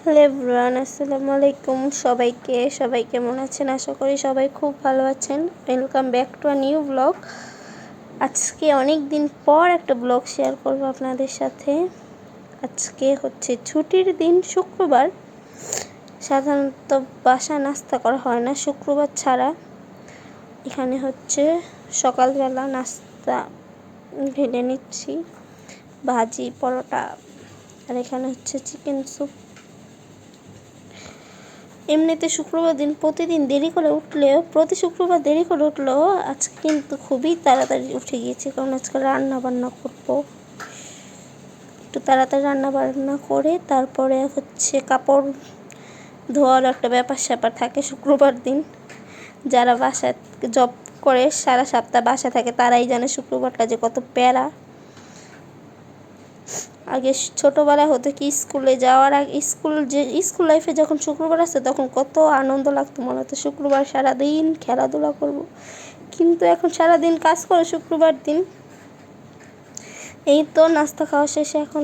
Hello everyone, আসসালামু আলাইকুম। সবাই কেমন আছেন? আশা করি সবাই খুব ভালো আছেন। Welcome back to a new blog. আজকে অনেক দিন পর একটা ব্লগ শেয়ার করব আপনাদের সাথে। আজকে হচ্ছে ছুটির দিন, শুক্রবার। সাধারণত বাসা নাস্তা করা হয় না শুক্রবার ছাড়া। এখানে হচ্ছে সকালবেলা নাস্তা ঢেলে নিচ্ছি, ভাজি, পরোটা, আর এখানে হচ্ছে চিকেন স্যুপ। এমনিতে শুক্রবার দিন প্রতি শুক্রবার দেরি করে উঠলেও আজকে কিন্তু খুবই তাড়াতাড়ি উঠে গিয়েছি, কারণ আজকে রান্না বান্না করবো। একটু তাড়াতাড়ি রান্না বান্না করে তারপরে হচ্ছে কাপড় ধোয়ার একটা ব্যাপার স্যাপার থাকে শুক্রবার দিন। যারা বাসায় জব করে সারা সপ্তাহ বাসা থাকে তারাই জানে শুক্রবারটা যে কত প্যারা। আগে ছোটোবেলায় হতো কি, স্কুলে যাওয়ার আগে স্কুল লাইফে যখন শুক্রবার আসতো তখন কত আনন্দ লাগতো, মনে হতো শুক্রবার সারাদিন খেলাধুলা করব। কিন্তু এখন সারাদিন কাজ করে শুক্রবার দিন। এই তো নাস্তা খাওয়া শেষে এখন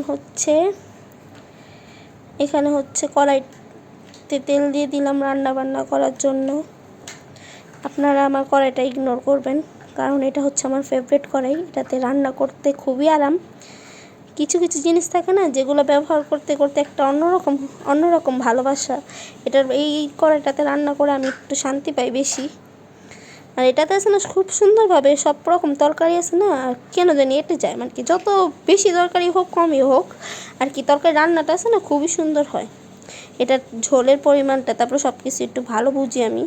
এখানে কড়াইতে তেল দিয়ে দিলাম রান্না বান্না করার জন্য। আপনারা আমার কড়াইটা ইগনোর করবেন, কারণ এটা হচ্ছে আমার ফেভারিট কড়াই। এটাতে রান্না করতে খুবই আরাম। কিছু কিছু জিনিস থাকে না, যেগুলো ব্যবহার করতে করতে একটা অন্যরকম ভালোবাসা। এই কড়াইটাতে রান্না করে আমি একটু শান্তি পাই বেশি। আর এটাতে আছে না, খুব সুন্দরভাবে সব রকম তরকারি আছে না, আর কেন জানি এটে যায়, মানে কি যত বেশি তরকারি হোক কমই হোক আর কি, তরকারি রান্নাটা আছে না খুবই সুন্দর হয়। এটার ঝোলের পরিমাণটা, তারপরে সব কিছু একটু ভালো বুঝি আমি,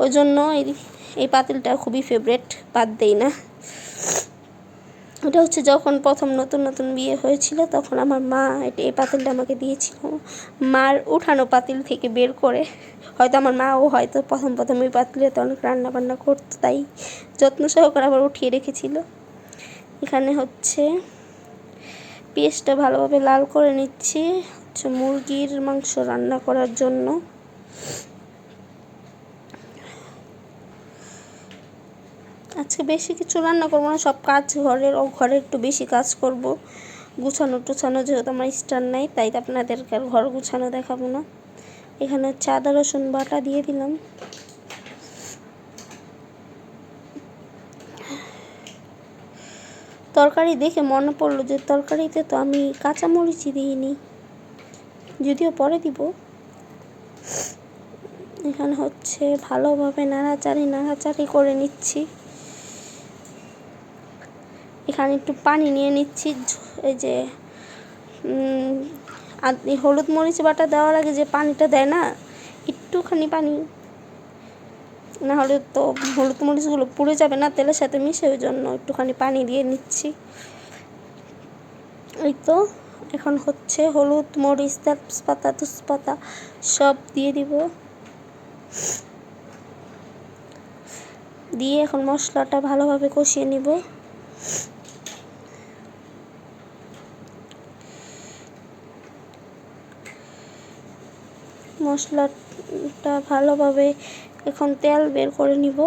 ওই জন্য এই পাতিলটা খুবই ফেভারিট, বাদ দেই না। এটা হচ্ছে যখন প্রথম নতুন বিয়ে হয়েছিল তখন আমার মা এই পাতিলটা আমাকে দিয়েছিল, মার উঠানো পাতিল থেকে বের করে। হয়তো আমার মাও হয়তো প্রথম ওই পাতিলেতে অনেক রান্না বান্না করতো, তাই যত্ন সহকারে আবার উঠিয়ে রেখেছিল। এখানে পেঁয়াজটা ভালোভাবে লাল করে নিচ্ছি, মুরগির মাংস রান্না করার জন্য। আজকে বেশি কিছু রান্না করবো না, সব কাজ ঘরে একটু বেশি কাজ করব। গুছানো টুছানো যেহেতু আমার স্টার নাই, তাই আপনাদেরকে আর ঘর গুছানো দেখাবো না। এখানে আদা রসুন বাটা দিয়ে দিলাম। তরকারি দেখে মনে পড়লো যে তরকারিতে তো আমি কাঁচামরিচই দিইনি, যদিও পরে দিব। এখানে ভালোভাবে নাড়াচাড়ি করে নিচ্ছি। এখানে একটু পানি নিয়ে নিচ্ছি। এই যে হলুদ মরিচ বাটা দেওয়ার আগে যে পানিটা দেয় না, একটুখানি পানি, না হলে তো হলুদ মরিচগুলো পুড়ে যাবে না তেলের সাথে মিশে, ওই জন্য একটুখানি পানি দিয়ে নিচ্ছি। এই তো এখন হলুদ মরিচ তেজপাতা সব দিয়ে দিব। দিয়ে এখন মশলাটা ভালোভাবে কষিয়ে নিব। মশলাটা ভালোভাবে এখন তেল বের করে নিব।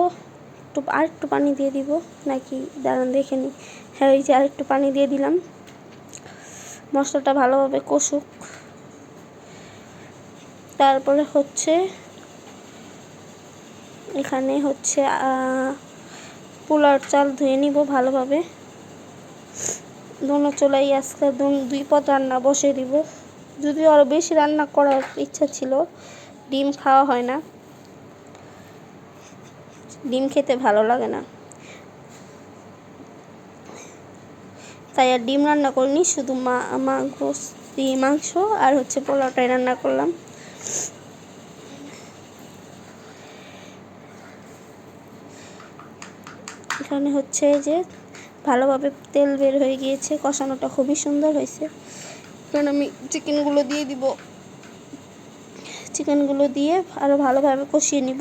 আরেকটু পানি দিয়ে দিব, নাকি দাঁড়ান দেখে নিই। হ্যাঁ, এই যে আরেকটু পানি দিয়ে দিলাম। মশলাটা ভালোভাবে কষুক। তারপরে এখানে পোলাওর চাল ধুয়ে নিব ভালোভাবে। দোনো চুলাই আজকে 2 পদ রান্না বসিয়ে দিব। যদিও আরও বেশি রান্না করার ইচ্ছা ছিল, ডিম খাওয়া হয় না, ডিম খেতে ভালো লাগে না, তাই আর ডিম রান্না করিনি। শুধু মাংস আর পোলাওটাই রান্না করলাম। এখানে যে ভালোভাবে তেল বের হয়ে গিয়েছে, কষানোটা খুবই সুন্দর হয়েছে। কারণ আমি চিকেনগুলো দিয়ে আরও ভালোভাবে কষিয়ে নিব।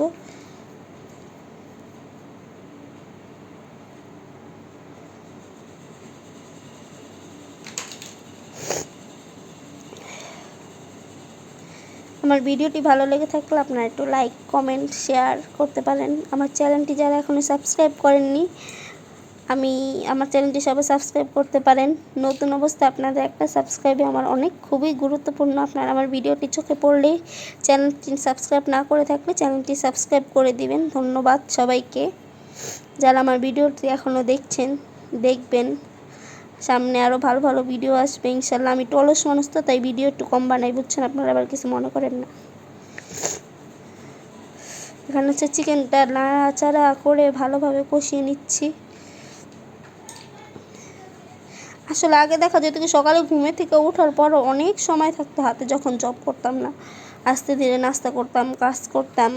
আমার ভিডিওটি ভালো লেগে থাকলে আপনারা একটু লাইক, কমেন্ট, শেয়ার করতে পারেন। আমার চ্যানেলটি যারা এখনও সাবস্ক্রাইব করেননি আমি আমার চ্যানেলটি সবাই সাবস্ক্রাইব করতে পারেন। নতুন অবস্থায় আপনাদের একটা সাবস্ক্রাইবে আমার অনেক খুবই গুরুত্বপূর্ণ। আপনারা আমার ভিডিওটি চোখে পড়লেই চ্যানেলটি সাবস্ক্রাইব না করে থাকলে চ্যানেলটি সাবস্ক্রাইব করে দিবেন। ধন্যবাদ সবাইকে যারা আমার ভিডিওটি এখনও দেখবেন। সামনে আরও ভালো ভালো ভিডিও আসবে ইনশাল্লাহ। আমি টলস মানুষ তো, তাই ভিডিও একটু কম বানাই, বুঝছেন, আপনারা আবার কিছু মনে করেন না। এখানে হচ্ছে চিকেনটা নাড়াচাড়া করে ভালোভাবে কষিয়ে নিচ্ছি। আসলে আগে দেখা যেত কি সকালে ঘুমে থেকে ওঠার পরও অনেক সময় থাকতো হাতে, যখন জব করতাম না, আস্তে ধীরে নাস্তা করতাম, কাজ করতাম,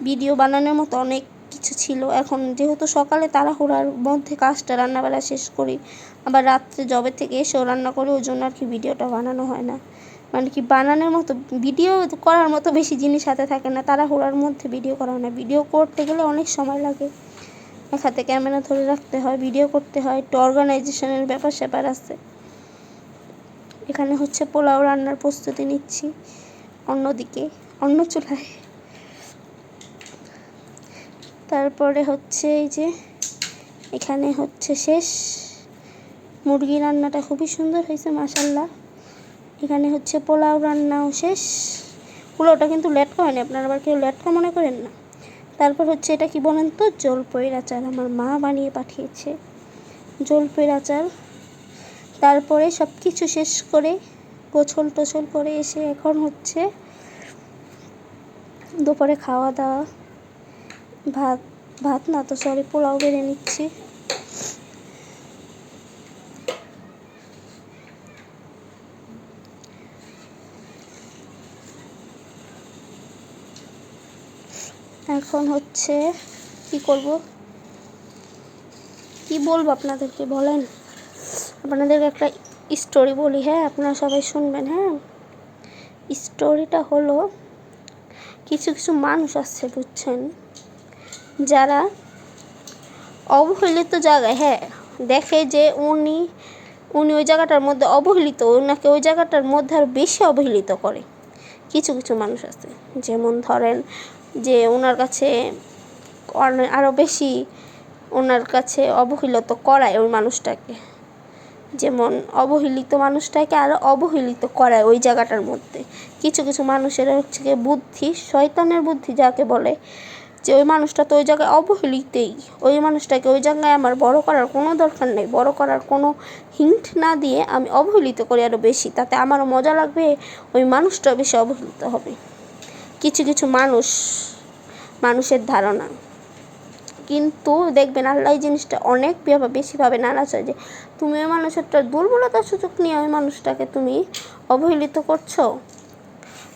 ভিডিও বানানোর মতো অনেক কিছু ছিল। এখন যেহেতু সকালে তাড়াহুড়ার মধ্যে কাজটা রান্নাবেলা শেষ করি, আবার রাত্রে জবের থেকে এসেও রান্না করি, ওই জন্য আর কি ভিডিওটা বানানো হয় না। মানে কি বানানোর মতো ভিডিও করার মতো বেশি জিনিস হাতে থাকে না, তাড়াহুড়ার মধ্যে ভিডিও করা হয় না। ভিডিও করতে গেলে অনেক সময় লাগে, এক হাতে ক্যামেরা ধরে রাখতে হয়, ভিডিও করতে হয়, একটু অর্গানাইজেশনের ব্যাপার স্যাপার আছে। এখানে হচ্ছে পোলাও রান্নার প্রস্তুতি নিচ্ছি অন্যদিকে, অন্য চুলায়। তারপরে হচ্ছে এই যে এখানে হচ্ছে শেষ, মুরগি রান্নাটা খুবই সুন্দর হয়েছে মাশাল্লাহ। এখানে হচ্ছে পোলাও রান্নাও শেষ। পোলাওটা কিন্তু লেটকা হয়নি, আপনারা আবার কেউ লেটকা মনে করেন না। তারপর হচ্ছে এটা কি বলেন তো, জলপাইয়ের আচার, আমার মা বানিয়ে পাঠিয়েছে জলপাইয়ের আচার। তারপরে সব কিছু শেষ করে গোছল টোছল করে এসে এখন হচ্ছে দুপুরে খাওয়া দাওয়া। ভাত না তো সরি, পোলাও বেড়ে নিচ্ছি। এখন হচ্ছে কি করব, কি বলবো আপনাদেরকে বলেন। আপনাদেরকে একটা স্টোরি বলি, হ্যাঁ আপনারা সবাই শুনবেন। হ্যাঁ, স্টোরিটা হলো, কিছু কিছু মানুষ আছে বুঝছেন, যারা অবহেলিত জায়গায়, হ্যাঁ দেখে যে উনি ওই জায়গাটার মধ্যে অবহেলিত, ওনাকে ওই জায়গাটার মধ্যে আরও বেশি অবহেলিত করে। কিছু কিছু মানুষ আছে, যেমন ধরেন যে ওনার কাছে আরও বেশি ওনার কাছে অবহেলিত করায় ওই মানুষটাকে, যেমন অবহেলিত মানুষটাকে আরও অবহেলিত করায় ওই জায়গাটার মধ্যে। কিছু কিছু মানুষের হচ্ছে গিয়ে বুদ্ধি, শয়তানের বুদ্ধি যাকে বলে, যে ওই মানুষটা তো ওই জায়গায় অবহেলিতই, ওই মানুষটাকে ওই জায়গায় আমার বড় করার কোনো দরকার নেই, বড় করার কোনো হিন্ট না দিয়ে আমি অবহেলিত করি আরও বেশি, তাতে আমারও মজা লাগবে, ওই মানুষটাও বেশি অবহেলিত হবে। কিছু কিছু মানুষের ধারণা। কিন্তু দেখবেন আল্লাহ এই জিনিসটা অনেক বেশিভাবে নারাজ হয়, যে তুমি ওই মানুষটার দুর্বলতার সুযোগ নিয়ে ওই মানুষটাকে তুমি অবহেলিত করছো।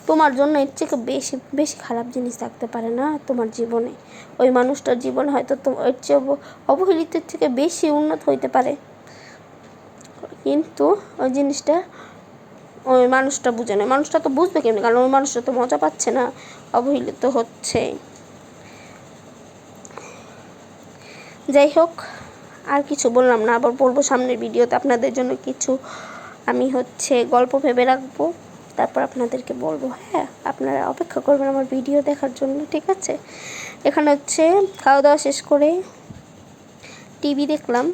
তোমার জন্য এর থেকে বেশি বেশি খারাপ জিনিস থাকতে পারে না তোমার জীবনে, ওই মানুষটার জীবনে হয়তো এর চেয়ে অবহেলিতের থেকে বেশি উন্নত হইতে পারে। কিন্তু ওই জিনিসটা ওই মানুষটা বুঝে না। মানুষটা তো বুঝবে কেমনি, কারণ ওই মানুষটা তো মজা পাচ্ছে না, অবহেলিত হচ্ছে। যাই হোক, আর কিছু বললাম না, আবার বলবো সামনের ভিডিওতে আপনাদের জন্য কিছু আমি হচ্ছে গল্প ভেবে রাখবো, তারপর আপনাদেরকে বলবো। হ্যাঁ, আপনারা অপেক্ষা করবেন আমার ভিডিও দেখার জন্য, ঠিক আছে। এখানে হচ্ছে খাওয়া দাওয়া শেষ করে টিভি দেখলাম,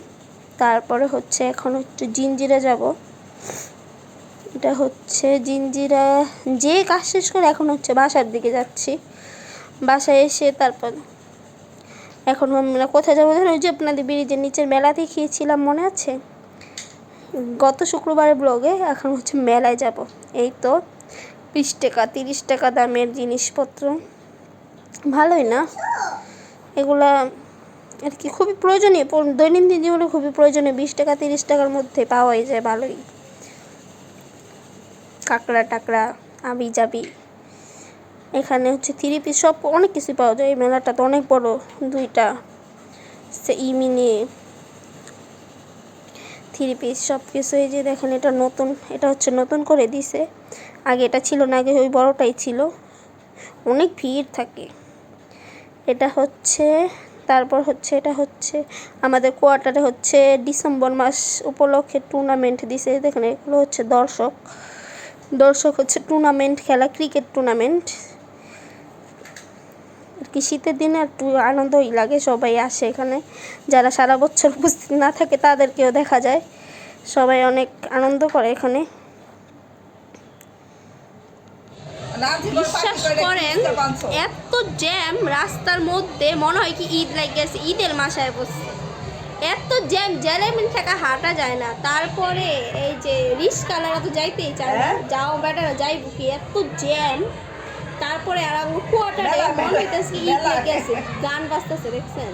তারপরে হচ্ছে এখন হচ্ছে জিঞ্জিরা যাব। এটা হচ্ছে জিঞ্জিরা যে কাজ শেষ করে এখন হচ্ছে বাসার দিকে যাচ্ছি। বাসায় এসে তারপর এখন আমরা কোথায় যাবো ধরুন, ওই যে আপনাদের ব্রিজের নিচের মেলা দেখিয়েছিলাম মনে আছে গত শুক্রবারের ব্লগে, এখন হচ্ছে মেলায় যাব। এই তো 20 টাকা 30 টাকা দামের জিনিসপত্র, ভালোই না এগুলা আর কি, খুবই প্রয়োজনীয়, দৈনন্দিন জীবনে খুবই প্রয়োজনীয়, 20 টাকা 30 টাকার মধ্যে পাওয়াই যায় ভালোই, কাঁকড়া টাকড়া আবি যাবি। এখানে হচ্ছে 3 পিস সব অনেক কিছু পাওয়া যায়, এই মেলাটা তো অনেক বড়, 2টা মিনি 3 পিস সব কিছু। এই যে দেখেন এটা নতুন, এটা হচ্ছে নতুন করে দিছে, আগে এটা ছিল না, আগে ওই বড়টাই ছিল, অনেক ভিড় থাকে। এটা হচ্ছে তারপর হচ্ছে এটা হচ্ছে আমাদের কোয়ার্টারে হচ্ছে ডিসেম্বর মাস উপলক্ষে টুর্নামেন্ট দিছে, দেখেন এগুলো হচ্ছে দর্শক হচ্ছে টুর্নামেন্ট খেলা, ক্রিকেট টুর্নামেন্ট কি শীতের দিনে একটু আনন্দই লাগে, সবাই আসে এখানে, যারা সারা বছর উপস্থিত না থাকে তাদেরকেও দেখা যায়, সবাই অনেক আনন্দ করে এখানে। বিশ্বাস করেন এত জ্যাম রাস্তার মধ্যে, মনে হয় কি ঈদ গেছে, ঈদের মাসায় বসছে, এত জ্যাম, জ্যালেমিন থাকা হাঁটা যায় না। তারপরে এই যে রিস্কালারা তো যাইতেই চায় না, যাও বেটারা যাইব কি, এত জ্যাম। তারপরে আর কোয়ার্টারে মনে হইতেছে ঈদ গেছে, গান বাজতেছে, দেখছেন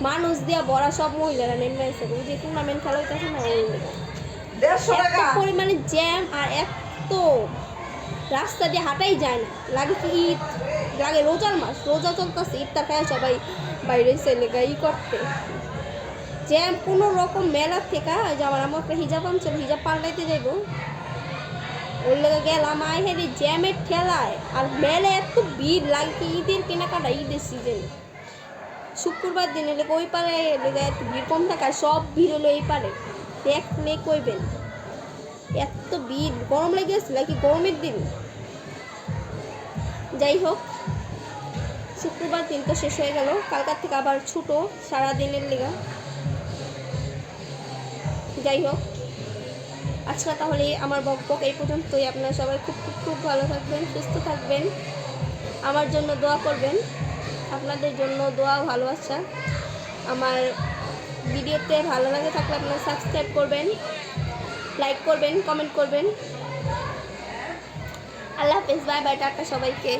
মানুষ দিয়া ভরা, সব মহিলারা নেমে আসছে, ওই যে টুর্নামেন্ট খেলা হইতেছে না, এত পরিমাণে জ্যাম, আর এত রাস্তা দিয়ে হাঁটাই যায় না, লাগে কি ঈদ, লাগে রোজার মাস, রোজা চলতেছে, ঈদটা খায় সবাই বাইরে ছেলে ই করতে, জ্যাম কোনো রকম মেলার থেকে। ওই যে আমার একটা হিজাব আনছিল, হিজাব পাল্টাইতে যাইব, ওর লেগে গেলাম, আই হেরি জ্যামের ঠেলায়, আর মেলে এত ভিড় লাগে কি ঈদের কেনাকাটা, ঈদের সিজন শুক্রবার দিন এলে ওই পারে এত ভিড় কম থাকে, আর সব ভিড় হলো এই পারে, দেখলে কইবেন এত ভিড়, গরম লেগে গেছিল কি গরমের দিন। যাই হোক, শুক্রবার দিন তো শেষ হয়ে গেল, কালকার থেকে আবার ছুটো সারাদিনের লেগা। যাই হোক, আজকে তাহলে আমার বকবক এই পর্যন্তই। আপনারা সবাই খুব খুব খুব ভালো থাকবেন, সুস্থ থাকবেন, আমার জন্য দোয়া করবেন, আপনাদের জন্য দোয়া ভালোবাসা। আমার ভিডিওতে ভালো লাগে থাকলে আপনারা সাবস্ক্রাইব করবেন, লাইক করবেন, কমেন্ট করবেন। আল্লাহ হাফেজ, বাই বাই, টাটা সবাইকে।